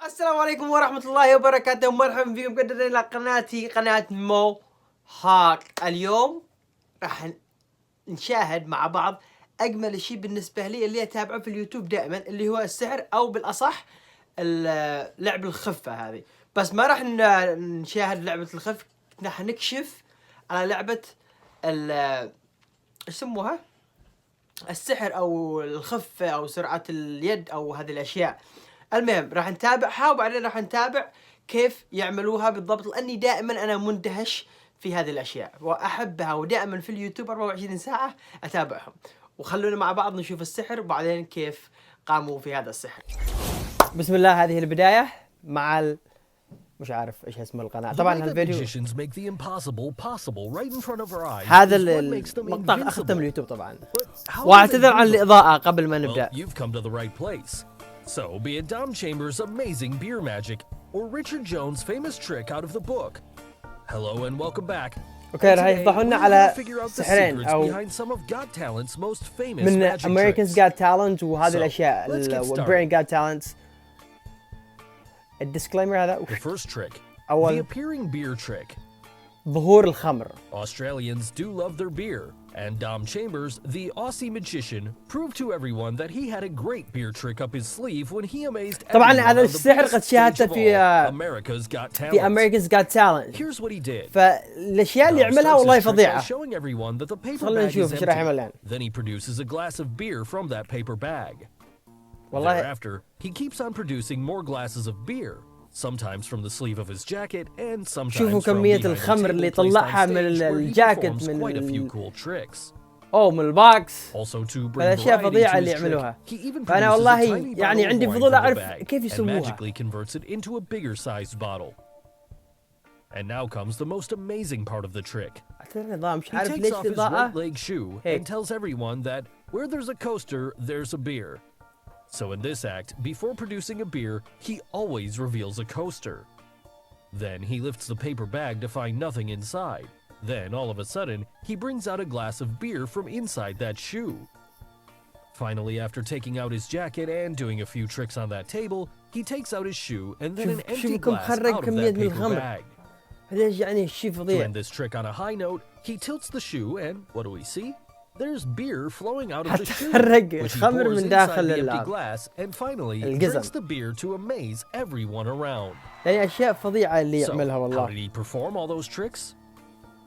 السلام عليكم ورحمة الله وبركاته، ومرحبا بكم مجددا إلى قناتي قناة موهاب. اليوم راح نشاهد مع بعض أجمل شيء بالنسبة لي اللي أتابعه في اليوتيوب دائما، اللي هو السحر أو بالأصح لعب الخفة هذه. بس ما راح نشاهد لعبة الخف، راح نكشف على لعبة ايش يسموها؟ السحر أو الخفة أو سرعة اليد أو هذه الأشياء. المهم راح نتابعها وبعدين راح نتابع كيف يعملوها بالضبط، لأني دائما أنا مندهش في هذه الأشياء وأحبها، ودائما في اليوتيوب 24 ساعة أتابعهم. وخلونا مع بعض نشوف السحر وبعدين كيف قاموا في هذا السحر. بسم الله، هذه البداية مع مش عارف ايش اسم القناة. طبعا هالفيديو هذا المقطع اخذته من اليوتيوب طبعا، واعتذر عن الإضاءة قبل ما نبدأ. So, be it Dom Chambers' amazing beer magic or Richard Jones' famous trick out of the book. Hello and welcome back. اوكي، راح يفضحونا على سحرين او من Americans Got Talent وهذه الاشياء Britain Got Talent. الديسكليمر هذا. The first trick, أول the appearing beer trick. ظهور الخمر. Australians do love their beer, and Dom Chambers, the Aussie magician, proved to everyone that he had a great beer trick up his sleeve when he amazed طبعا هذا السحر قد شاهدته في America's Got Talent. في Americans Got Talent. Here's what he did. فالاشياء اللي يعملها والله فظيعة. Showing everyone that the paper خلينا bag نشوف is ايش راح empty. يعمل الآن. Then he produces a glass of beer from that paper bag. والله Thereafter, he keeps on producing more glasses of beer. Sometimes from the sleeve of his jacket and sometimes شوفوا كمية الخمر اللي طلعها من الجاكيت من من الباكس. الأشياء فظيعة اللي يعملوها. فأنا والله يعني عندي فضول أعرف كيف يسووها. And now comes the most amazing part of the trick. He takes off his right leg shoe and tells everyone that where there's a coaster, there's a beer. So in this act, before producing a beer, he always reveals a coaster. Then he lifts the paper bag to find nothing inside. Then, all of a sudden, he brings out a glass of beer from inside that shoe. Finally, after taking out his jacket and doing a few tricks on that table, he takes out his shoe and then an empty glass out of that paper bag. To end this trick on a high note, he tilts the shoe and, what do we see? There's beer flowing out of the shoe, which he pours inside the empty glass, and finally drinks the beer to amaze everyone around. أشياء فظيعة اللي يعملها So, والله. how did he perform all those tricks?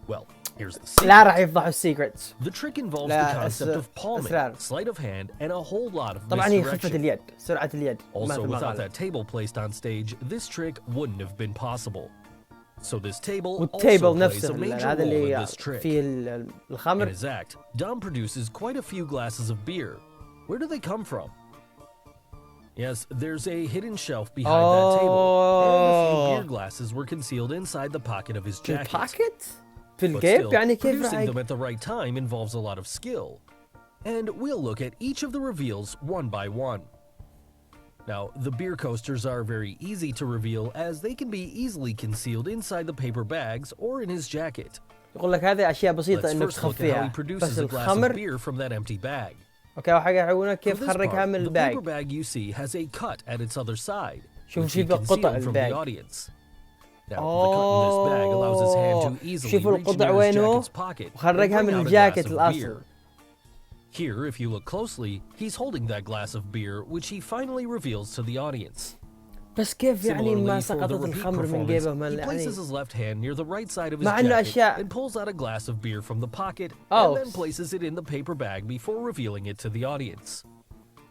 Well, here's the secret. لا راح يفضحوا السيكرتس. The trick involves the concept of palming, sleight of hand, and a whole lot of طبعا هي خفة misdirection. اليد، سرعة اليد. Also, without that table placed on stage, this trick wouldn't have been possible. So this table also plays a major role in this trick. In his act, Dom produces quite a few glasses of beer. Where do they come from? Yes, there's a hidden shelf behind that table, and a few beer glasses were concealed inside the pocket of his jacket. But still, producing them at the right time involves a lot of skill. And we'll look at each of the reveals one by one. Now, the beer coasters are very easy to reveal as they can be easily concealed inside the paper bags or in his jacket. يقول لك هذه أشياء بسيطة إنك تخفيها. بس الخمر. Beer from that empty bag. أوكي، وحاجة يعلمونك كيف خرجها من الباج. The paper bag you see has a cut at its other side. شوف شوف القطع الباج. Now, the cut in this bag allows his hand to easily شوفوا reach القطع into his وينه jacket's pocket وخرجها and من bring out a الجاكيت glass of الأصل. beer. Here, if you look closely, he's holding that glass of beer, which he finally reveals to the audience. بس كيف يعني ما سقطت الخمر من جيبه he يعني. places his left hand near the right side of his مع إنه jacket أشياء. and pulls out a glass of beer from the pocket and then places it in the paper bag before revealing it to the audience.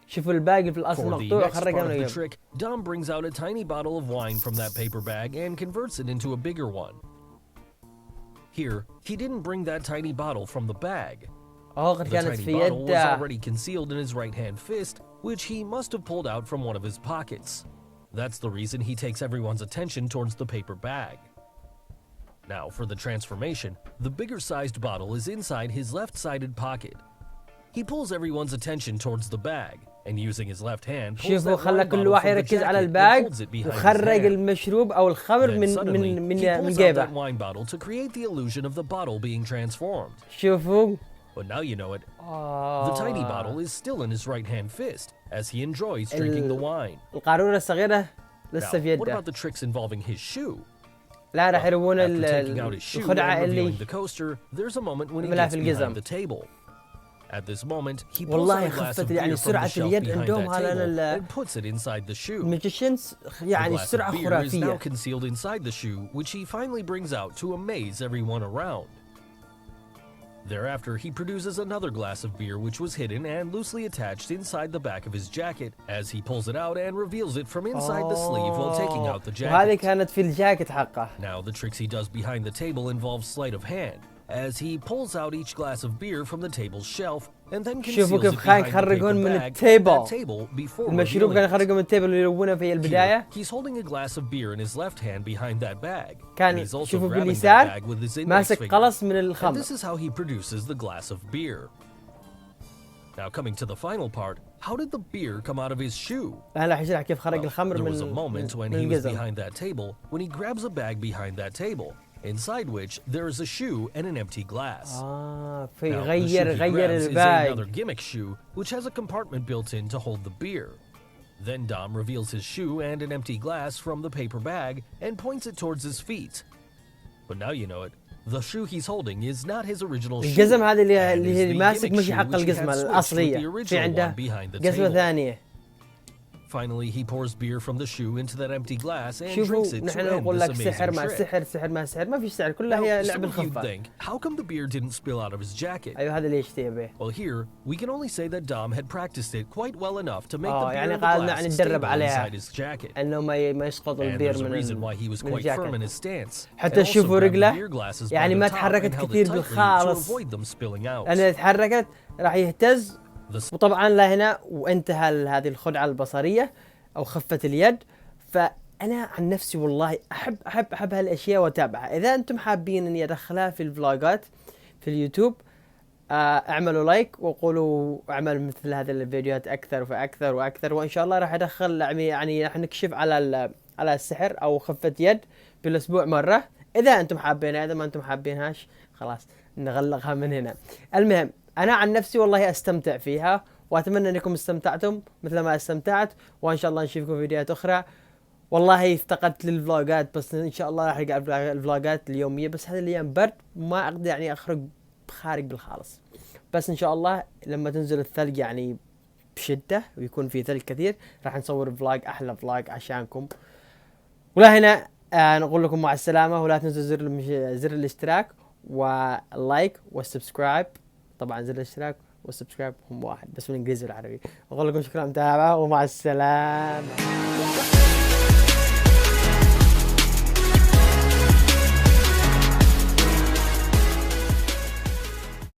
شوفوا الباقي في الأصل For the مقطوع next part وخرجها of من the جيبه. trick, Dom brings out a tiny bottle of wine from that paper bag and converts it into a bigger one. Here, he didn't bring that tiny bottle from the bag. The tiny bottle was already concealed in his right-hand fist, which he must have pulled out from one of his pockets. That's the reason he takes everyone's attention towards the paper bag. Now, for the transformation, the bigger-sized bottle is inside his left-sided pocket. He pulls everyone's attention towards the bag, and using his left hand pulls that wine bottle from the jacket and holds it behind his hand. Then suddenly, he pulls out that wine bottle to create the illusion of the bottle being transformed. But now you know it. The tiny bottle is still in his right hand fist as he enjoys drinking the wine. القارورة الصغيرة لسه في Now, what يده. about the tricks involving his shoe? لا راح يروون After taking out his shoe الخدعة and اللي revealing the coaster, there's a moment when he عملها gets في القزم. behind the table. At this moment, he pulls out والله a glass خفة of يعني beer from the سرعة shelf اليد behind عندهم that على table and puts it inside the shoe. الماجيشنز The يعني glass of سرعة beer is now خرافية. concealed inside the shoe, which he finally brings out to amaze everyone around. Thereafter, he produces another glass of beer which was hidden and loosely attached inside the back of his jacket as he pulls it out and reveals it from inside the sleeve while taking out the وهذه jacket. كانت في الجاكيت حقه. Now, the tricks he does behind the table involve sleight of hand, as he pulls out each glass of beer from the table's shelf and then conceals شوفوا it كيف خان behind the paper يخرجون من bag التيبل. that table before المشروب revealing كان it. يخرجون من التيبل ويلونه في Here, البداية. he's holding a glass of beer in his left hand behind that bag. كان And he's also شوفوا grabbing that باليسار bag with his index ماسك finger. قلص من And الخمر. this is how he produces the glass of beer. Now coming to the final part, how did the beer come out of his shoe? الآن راح يشرح كيف خرج Well, الخمر there من was a moment when من he was القزم. behind that table when he grabs a bag behind that table, inside which there is a shoe and an empty glass. في Now, the shoe غير he grabs is الباج. another gimmick shoe, which has a compartment built in to hold the beer. Then Dom reveals his shoe and an empty glass from the paper bag and points it towards his feet. But now you know it. The shoe he's holding is not his original shoe. القزم هذه and اللي is هي the ماسك gimmick مش shoe حق which he had القزمة switched with the الأصلية. في original عنده one behind the قزمة table. ثانية. Finally, he pours beer from the shoe into that empty glass and شوفوا drinks it to نحن end نقول this لك amazing سحر مع trick. سحر سحر مع سحر ما في سحر كلها Now, هي some لعب of you'd الخفة. think, how come the beer didn't spill out of his jacket? أيوة هذا اللي يشتهي به. Well, here, we can only say that Dom had practiced it quite well enough to make the beer يعني in the قالنا glass يعني ندرب stable عليها inside his jacket. انه ما يسقط And البير there's a من reason why he was من quite firm in الجاكيت. his stance. حتى And also تشوفوا grabbed the رجله beer glasses by يعني the ما top تحركت and held كثير it tightly to بالخالص. avoid them spilling out. لأن إذا تحركت راح يهتز. The وطبعا لا هنا وانتهى هذه الخدعة البصرية أو خفة اليد. فأنا عن نفسي والله أحب هالأشياء وأتابعها. إذا أنتم حابين إني أدخلها في الفلوجات في اليوتيوب اعملوا لايك وقولوا اعمل مثل هذه الفيديوهات أكثر فأكثر وأكثر. وإن شاء الله راح أدخل يعني راح نكشف على السحر أو خفة يد بالأسبوع مرة. إذا أنتم حابينها. إذا ما أنتم حابينهاش خلاص نغلقها من هنا. المهم أنا عن نفسي والله أستمتع فيها وأتمنى أنكم استمتعتم مثل ما استمتعت. وإن شاء الله نشوفكم في فيديوهات أخرى. والله افتقدت للفلوجات بس إن شاء الله راح أرجع الفلوجات اليومية. بس هذه الأيام برد وما أقدر يعني أخرج خارج بالخالص. بس إن شاء الله لما تنزل الثلج يعني بشدة ويكون في ثلج كثير راح نصور فلوج أحلى فلوج عشانكم. ولا هنا نقول لكم مع السلامة. ولا تنسوا زر الاشتراك واللايك والسبسكرايب. طبعا زر الاشتراك والسبسكرايب هم واحد بس بالانجليزي والعربي. اقول لكم شكرا متابعة ومع السلامة.